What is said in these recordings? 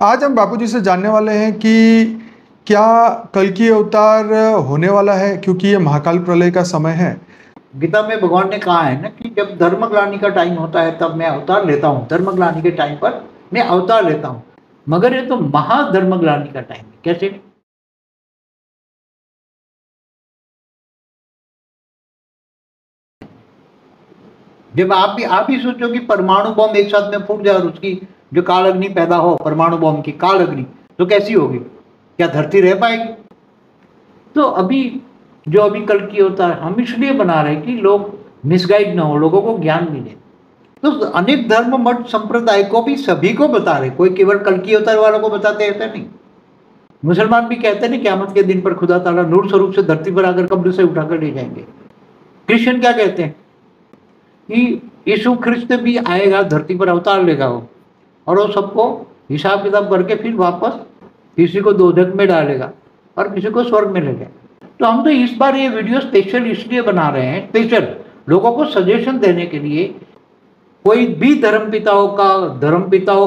आज हम बापूजी से जानने वाले हैं कि क्या कल्कि अवतार होने वाला है, क्योंकि ये महाकाल प्रलय का समय है। गीता में भगवान ने कहा है ना कि जब धर्मग्लानि का टाइम होता है तब मैं अवतार लेता हूँ। धर्मग्लानि के टाइम पर मैं अवतार लेता हूँ, मगर ये तो महाधर्मग्लानि का टाइम है। कैसे? जब आप भी सोचो कि परमाणु बम एक साथ में फूट जाए और उसकी जो काल अग्नि पैदा हो, परमाणु बम की काल अग्नि, तो कैसी होगी? क्या धरती रह पाएगी? तो अभी कल्कि अवतार हम इसलिए बना रहे हैं कि लोग मिसगाइड ना हो, लोगों को ज्ञान मिले। तो अनेक धर्म मठ संप्रदाय को भी सभी को बता रहे, कोई केवल कल्कि अवतार वालों को बताते ऐसा नहीं। मुसलमान भी कहते हैं ना क़यामत के दिन पर खुदा ताला नूर स्वरूप से धरती पर आकर कब्र से उठाकर ले जाएंगे। क्रिश्चियन क्या कहते हैं कि यीशु ख्रिस्त भी आएगा, धरती पर अवतार लेगा वो, और वो सबको हिसाब किताब करके फिर वापस किसी को दोजख में डालेगा और किसी को स्वर्ग में ले जाएगा। तो हम तो इस बार ये वीडियो स्पेशल इसलिए बना रहे हैं, स्पेशल लोगों को सजेशन देने के लिए। कोई भी धर्मपिताओं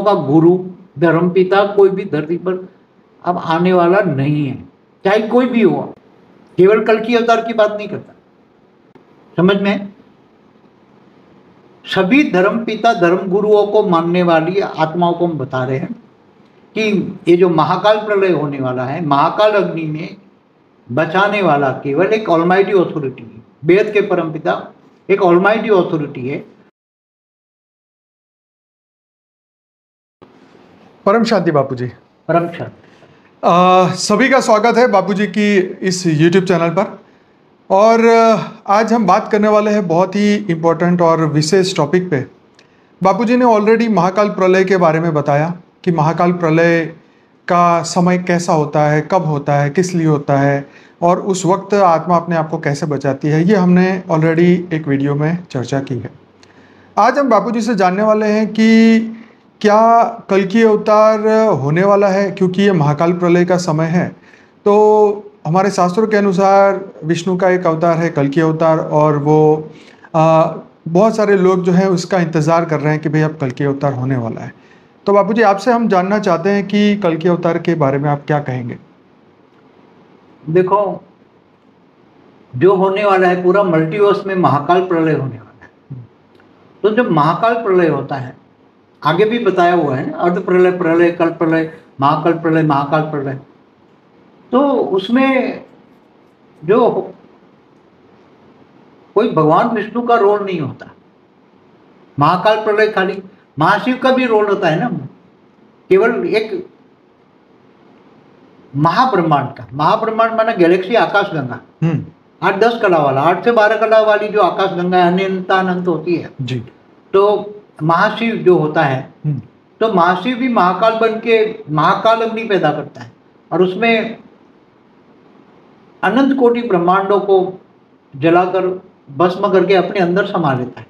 का गुरु, धर्मपिता कोई भी धरती पर अब आने वाला नहीं है, चाहे कोई भी हो। केवल कल्कि अवतार की बात नहीं करता, समझ में? सभी धर्मपिता धर्म गुरुओं को मानने वाली आत्माओं को हम बता रहे हैं कि ये जो महाकाल प्रलय होने वाला है, महाकाल अग्नि में बचाने वाला केवल एक ऑलमाइटी ऑथोरिटी है। वेद के परमपिता एक ऑलमाइटी ऑथोरिटी है। परम शांति बापूजी। परम शांति। सभी का स्वागत है बापूजी की इस YouTube चैनल पर। और आज हम बात करने वाले हैं बहुत ही इम्पोर्टेंट और विशेष टॉपिक पे। बापूजी ने ऑलरेडी महाकाल प्रलय के बारे में बताया कि महाकाल प्रलय का समय कैसा होता है, कब होता है, किस लिए होता है, और उस वक्त आत्मा अपने आप को कैसे बचाती है। ये हमने ऑलरेडी एक वीडियो में चर्चा की है। आज हम बापूजी से जानने वाले हैं कि क्या कल्कि अवतार होने वाला है, क्योंकि ये महाकाल प्रलय का समय है। तो हमारे शास्त्रों के अनुसार विष्णु का एक अवतार है कल्कि अवतार, और वो बहुत सारे लोग जो हैं उसका इंतज़ार कर रहे हैं कि भाई अब कल्कि अवतार होने वाला है। तो बापूजी आपसे हम जानना चाहते हैं कि कल्कि अवतार के बारे में आप क्या कहेंगे? देखो, जो होने वाला है पूरा मल्टीवर्स में महाकाल प्रलय होने वाला है। तो जब महाकाल प्रलय होता है, आगे भी बताया हुआ है ना, अर्ध प्रलय, प्रलय, कल्प प्रलय, महाकाल प्रलय, महाकाल प्रलय। तो उसमें जो कोई भगवान विष्णु का रोल नहीं होता। महाकाल प्रलय खाली महाशिव का भी रोल होता है ना, केवल एक महाब्रह्मांड का। महाब्रह्मांड माना गैलेक्सी, आकाशगंगा, 8-10 कला वाला, 8 से 12 कला वाली जो आकाशगंगा अनंत होती है जी। तो महाशिव जो होता है, तो महाशिव भी महाकाल बन के महाकाल अग्नि पैदा करता है और उसमें अनंत कोटि ब्रह्मांडों को जलाकर भस्म करके अपने अंदर समा लेता है।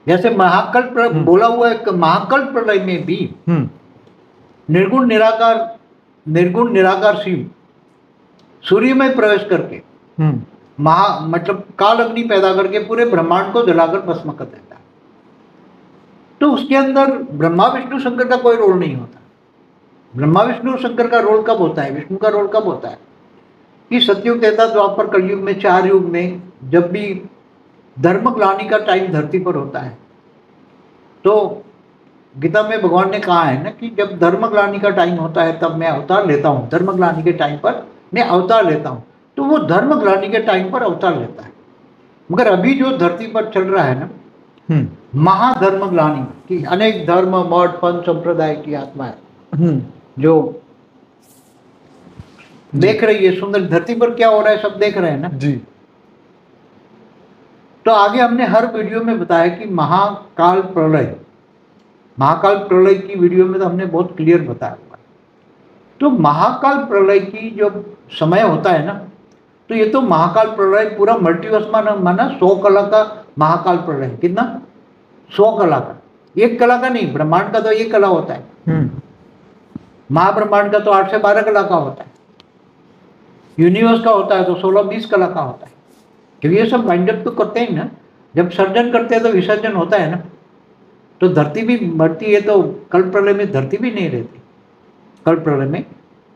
जैसे महाकाल बोला हुआ है, महाकाल प्रलय में भी निर्गुण निराकार शिव सूर्य में प्रवेश करके मतलब काल अग्नि पैदा करके पूरे ब्रह्मांड को जलाकर भस्म कर देता है। तो उसके अंदर ब्रह्मा विष्णु शंकर का कोई रोल नहीं होता। ब्रह्मा विष्णु शंकर का रोल कब होता है, विष्णु का रोल कब होता है कि सतयुग, त्रेता, द्वापर, कलयुग में, 4 युग में जब भी धर्मग्लानि का टाइम धरती पर होता है, तो गीता में भगवान ने कहा है ना कि जब धर्मग्लानि का टाइम होता है तब मैं अवतार लेता हूँ। धर्मग्लानि के टाइम पर मैं अवतार लेता हूँ। तो वो धर्मग्लानि के टाइम पर अवतार लेता है। मगर अभी जो धरती पर चल रहा है ना, महाधर्मग्लानि की, अनेक धर्म मठ पंथ संप्रदाय की आत्माएं जो देख रही है सुंदर धरती पर क्या हो रहा है, सब देख रहे हैं ना जी। तो आगे हमने हर वीडियो में बताया कि महाकाल प्रलय की वीडियो में तो हमने बहुत क्लियर बताया। तो महाकाल प्रलय की जो समय होता है ना, तो ये तो महाकाल प्रलय पूरा मल्टीवर्स माना 100 कला का महाकाल प्रलय। कितना? 100 कला का। एक कला का नहीं, ब्रह्मांड का तो एक कला होता है, महाब्रह्मांड का तो 8 से 12 कला का होता है, यूनिवर्स का होता है तो 16-20 कला का होता है। क्योंकि ये सब वाइंड अप तो करते हैं ना, जब सर्जन करते हैं तो विसर्जन होता है ना। तो धरती भी मरती है, तो कल्प प्रलय में धरती भी नहीं रहती। कल प्रलय में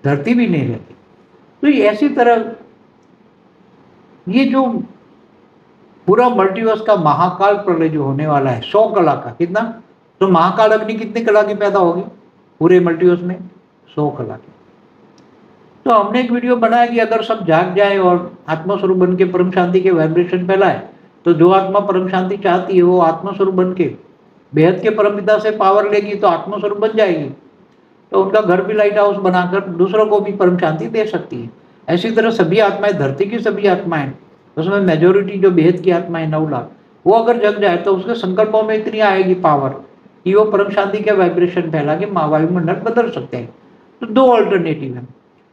धरती भी नहीं रहती। तो ये ऐसी तरह ये जो पूरा मल्टीवर्स का महाकाल प्रलय जो होने वाला है 100 कला का, कितना, तो महाकाल अग्नि कितनी कला की पैदा होगी पूरे मल्टीवर्स में? 100 कला की। तो हमने एक वीडियो बनाया कि अगर सब जाग जाए और आत्मस्वरूप बन के परम शांति के वाइब्रेशन फैलाए, तो जो आत्मा परम शांति चाहती है वो आत्मस्वरूप बन के बेहद के परमपिता से पावर लेगी तो आत्मस्वरूप बन जाएगी, तो उनका घर भी लाइट हाउस बनाकर दूसरों को भी परम शांति दे सकती है। ऐसी तरह सभी आत्माएं, धरती की सभी आत्माएं, उसमें मेजोरिटी जो बेहद की आत्माएं 9 लाख, वो अगर जग जाए तो उसके संकल्पों में इतनी आएगी पावर कि वो परम शांति के वाइब्रेशन फैला के वायुमंडल बदल सकते हैं। तो 2 ऑल्टरनेटिव है।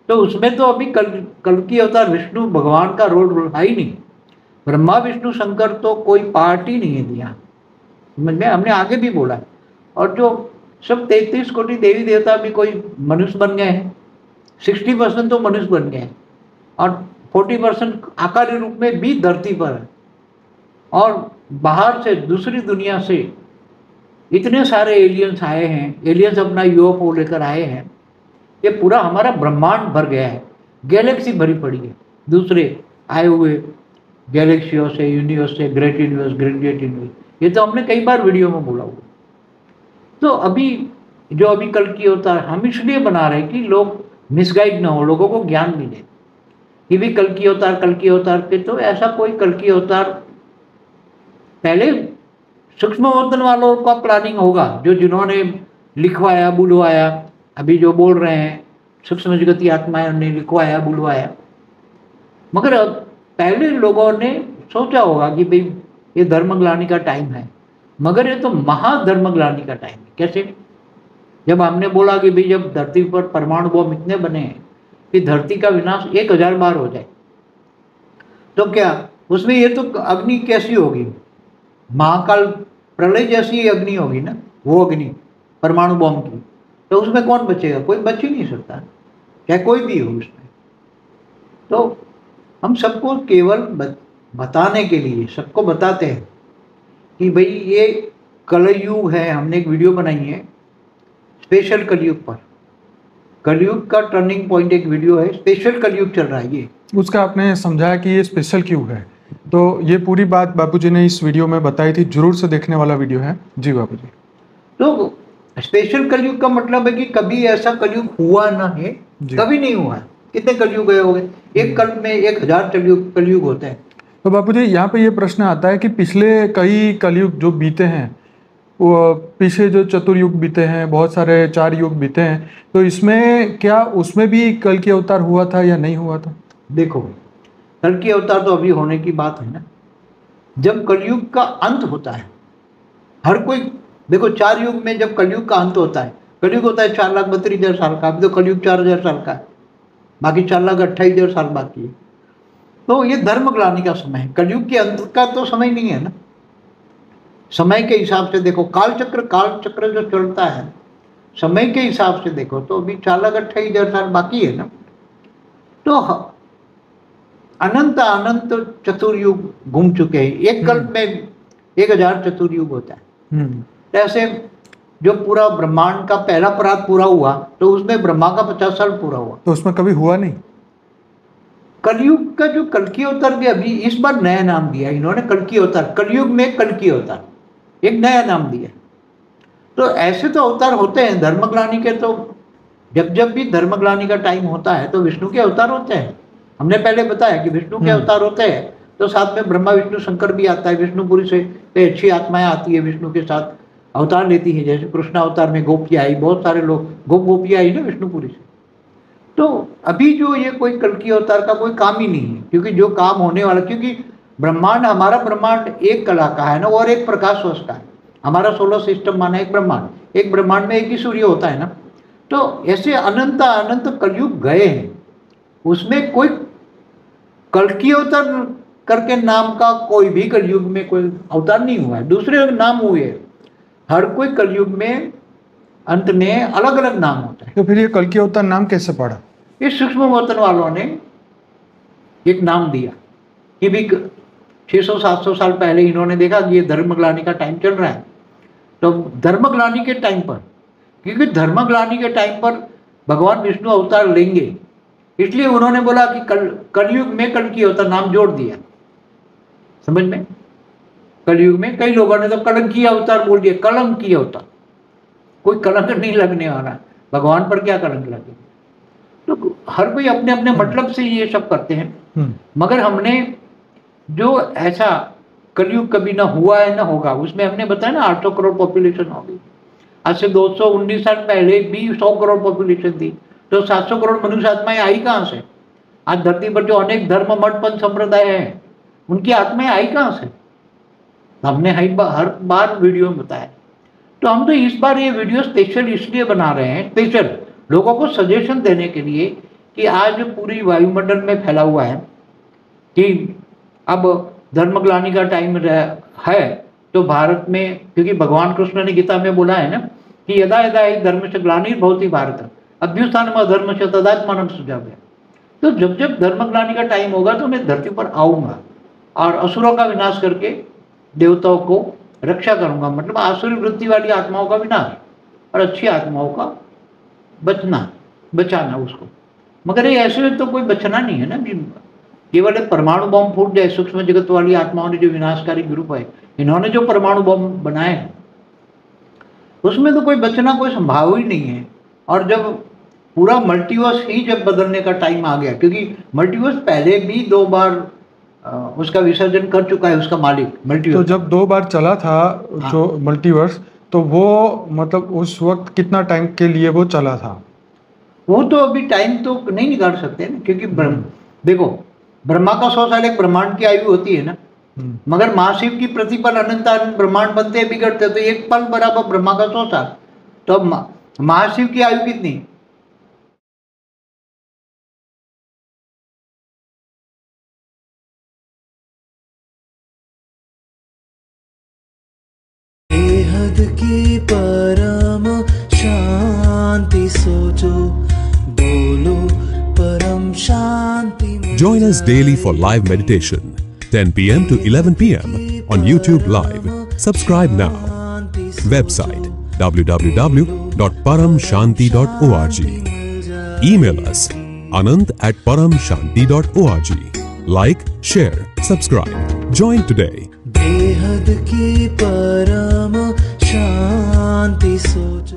तो उसमें तो अभी कल की अवतार विष्णु भगवान का रोल है ही नहीं। ब्रह्मा विष्णु शंकर तो कोई पार्ट ही नहीं है दिया, समझ में? हमने आगे भी बोला है। और जो सब 33 कोटि देवी देवता भी कोई मनुष्य बन गए हैं, 60% तो मनुष्य बन गए हैं और 40% आकारी रूप में भी धरती पर है। और बाहर से दूसरी दुनिया से इतने सारे एलियंस आए हैं, एलियंस अपना यूएफओ लेकर आए हैं। ये पूरा हमारा ब्रह्मांड भर गया है, गैलेक्सी भरी पड़ी है दूसरे आए हुए गैलेक्सियों से, यूनिवर्स से, ग्रेट यूनिवर्स, ग्रेट यूनिवर्स। ये तो हमने कई बार वीडियो में बोला हुआ। तो अभी कल की अवतार हम इसलिए बना रहे हैं कि लोग मिसगाइड ना हो, लोगों को ज्ञान मिले कि भी कल की अवतार के, तो ऐसा कोई कल की अवतार पहले सूक्ष्म अवतरण वालों का प्लानिंग होगा, जो जिन्होंने लिखवाया बुलवाया, अभी जो बोल रहे हैं सूक्ष्म जगती आत्माएं ने लिखवाया बुलवाया, मगर अब पहले लोगों ने सोचा होगा कि भाई ये धर्मग्लानि का टाइम है, मगर ये तो महाधर्मग्लानि का टाइम है। कैसे? जब हमने बोला कि भाई जब धरती पर परमाणु बम इतने बने हैं कि धरती का विनाश 1000 बार हो जाए, तो क्या उसमें ये तो अग्नि कैसी होगी? महाकाल प्रलय जैसी अग्नि होगी ना, वो अग्नि परमाणु बम की। तो उसमें कौन बचेगा? कोई बच ही नहीं सकता, चाहे कोई भी हो उसमें। तो हम सबको केवल बताने के लिए सबको बताते हैं कि भाई ये कलयुग है। हमने एक वीडियो बनाई है स्पेशल कलयुग पर, कलयुग का टर्निंग पॉइंट एक वीडियो है, स्पेशल कलयुग चल रहा है ये। उसका आपने समझाया कि ये स्पेशल क्यों है, तो ये पूरी बात बापूजी ने इस वीडियो में बताई थी, जरूर से देखने वाला वीडियो है जी बापूजी। तो स्पेशल कलयुग का मतलब है कि कभी ऐसा कलयुग हुआ ना है, कभी नहीं हुआ। कितने कलयुग गए हो गए? एक कल्प में 1000 कलयुग होते हैं। तो बापूजी यहाँ पे ये प्रश्न आता है कि पिछले कई कलयुग जो बीते हैं, वो पीछे जो चतुर्युग बीते हैं, बहुत सारे 4 युग बीते हैं, तो इसमें क्या उसमें भी कल की अवतार हुआ था या नहीं हुआ था? देखो, कल की अवतार तो अभी होने की बात है ना। जब कलयुग का अंत होता है, हर कोई देखो 4 युग में जब कलयुग का अंत होता है, कलयुग होता है 4,32,000 साल का, अभी तो कलयुग 4000 साल का है, बाकी 4,28,000 साल बाकी है। तो ये धर्मग्लानि का समय है, कलयुग के अंत का तो समय नहीं है ना। समय के हिसाब से देखो, काल चक्र जो चलता है समय के हिसाब से देखो तो अभी 4,28,000 साल बाकी है ना। तो अनंत चतुर्युग घूम चुके हैं। एक कल्प में 1000 चतुर्युग होता है। ऐसे जो पूरा ब्रह्मांड का पहला परात पूरा हुआ तो उसमें ब्रह्मा का 50 साल पूरा हुआ, तो उसमें कभी हुआ नहीं। कलयुग का जो कल्कि अवतार भी अभी इस बार नया नाम दिया इन्होंने, कल्कि अवतार, कलयुग में कल्कि अवतार एक नया नाम दिया। तो ऐसे तो अवतार होते हैं धर्मग्लानि के। तो जब भी धर्मग्लानि का टाइम होता है तो विष्णु के अवतार होते हैं। हमने पहले बताया कि विष्णु के अवतार होते हैं, तो साथ में ब्रह्मा विष्णु शंकर भी आता है। विष्णुपुरी से कई अच्छी आत्माएं आती है, विष्णु के साथ अवतार लेती है। जैसे कृष्ण अवतार में गोपियाँ आई, बहुत सारे लोग गोपियाँ आई ना विष्णुपुरी से। तो अभी जो ये कोई कल्कि अवतार का कोई काम ही नहीं है, क्योंकि जो काम होने वाला, क्योंकि ब्रह्मांड, हमारा ब्रह्मांड एक कला का है ना और एक प्रकाश वर्ष का है। हमारा सोलर सिस्टम माना एक ब्रह्मांड में एक ही सूर्य होता है ना। तो ऐसे अनंत कलयुग गए हैं, उसमें कोई कल्कि अवतार करके नाम का कोई भी कलयुग में कोई अवतार नहीं हुआ है। दूसरे नाम हुए, हर कोई कलयुग में अंत में अलग अलग नाम होता है। तो फिर ये कल्कि अवतार नाम कैसे पड़ा? इस सूक्ष्म अवतरण वालों ने एक नाम दिया कि भी 600-700 साल पहले इन्होंने देखा कि ये धर्मग्लानि का टाइम चल रहा है। तो धर्मग्लानि के टाइम पर, क्योंकि धर्मग्लानि के टाइम पर भगवान विष्णु अवतार लेंगे, इसलिए उन्होंने बोला कि कलयुग में कल्कि अवतार नाम जोड़ दिया। समझ में? कलयुग में कई लोगों ने तो कलंकी अवतार बोल दिया, कलंकी अवतार। कोई कलंक नहीं लगने वाला, भगवान पर क्या कलंक लगे। तो हर कोई अपने अपने मतलब से ये सब करते हैं। मगर हमने जो ऐसा कलयुग कभी ना हुआ है ना होगा, उसमें हमने बताया ना 800 करोड़ पॉपुलेशन होगी। आज से 219 साल पहले भी 100 करोड़ पॉपुलेशन थी, तो 700 करोड़ मनुष्य आत्माएं आई कहाँ से? आज धरती पर जो अनेक धर्म मठ पंथ संप्रदाय हैं, उनकी आत्माएं आई कहाँ से? हमने हर बार वीडियो में बताया। तो हम तो इस बार ये वीडियो स्पेशल इसलिए बना रहे हैं, स्पेशल लोगों को सजेशन देने के लिए कि आज पूरी वायुमंडल में फैला हुआ है कि अब धर्मग्लानि का टाइम है। तो भारत में, क्योंकि भगवान कृष्ण ने गीता में बोला है ना कि यदा यदा हि धर्म से ग्लानिर्भवति भारत अभ्युत्थानम् अधर्म से तदात्मानं सृजाम्यहम्। तो जब जब धर्मग्लानि का टाइम होगा तो मैं धरती पर आऊंगा और असुरों का विनाश करके देवताओं को रक्षा करूंगा। मतलब आसुरी वृत्ति वाली आत्माओं का विनाश और अच्छी आत्माओं का बचाना उसको। मगर ये ऐसे तो कोई बचना नहीं है ना कि केवल परमाणु बम फूट जाए। सूक्ष्म जगत वाली आत्माओं ने जो विनाशकारी ग्रुप है, इन्होंने जो परमाणु बम बनाए हैं, उसमें तो कोई बचना कोई संभाव ही नहीं है। और जब पूरा मल्टीवर्स ही जब बदलने का टाइम आ गया, क्योंकि मल्टीवर्स पहले भी 2 बार उसका विसर्जन कर चुका है उसका मालिक मल्टीवर्स। तो जब 2 बार चला था जो मल्टीवर्स, तो वो मतलब उस वक्त कितना टाइम के लिए वो चला था? वो तो अभी टाइम तो नहीं निकाल सकते ना, क्योंकि देखो ब्रह्मा का 100 साल एक ब्रह्मांड की आयु होती है ना, मगर महाशिव की प्रतिपल अनंत ब्रह्मांड बनते बिगड़ते, तो एक पल बराबर ब्रह्मा का 100 साल। तो महाशिव की आयु कितनी? की परम शांति सोचो, बोलो परम शांति। Join us daily for live meditation, 10 p.m. to 11 p.m. on YouTube Live. Subscribe now. Website www.paramshanti.org. Email us anant@paramshanti.org. Like, share, subscribe. Join today. बेहद की परम शांति सोचो।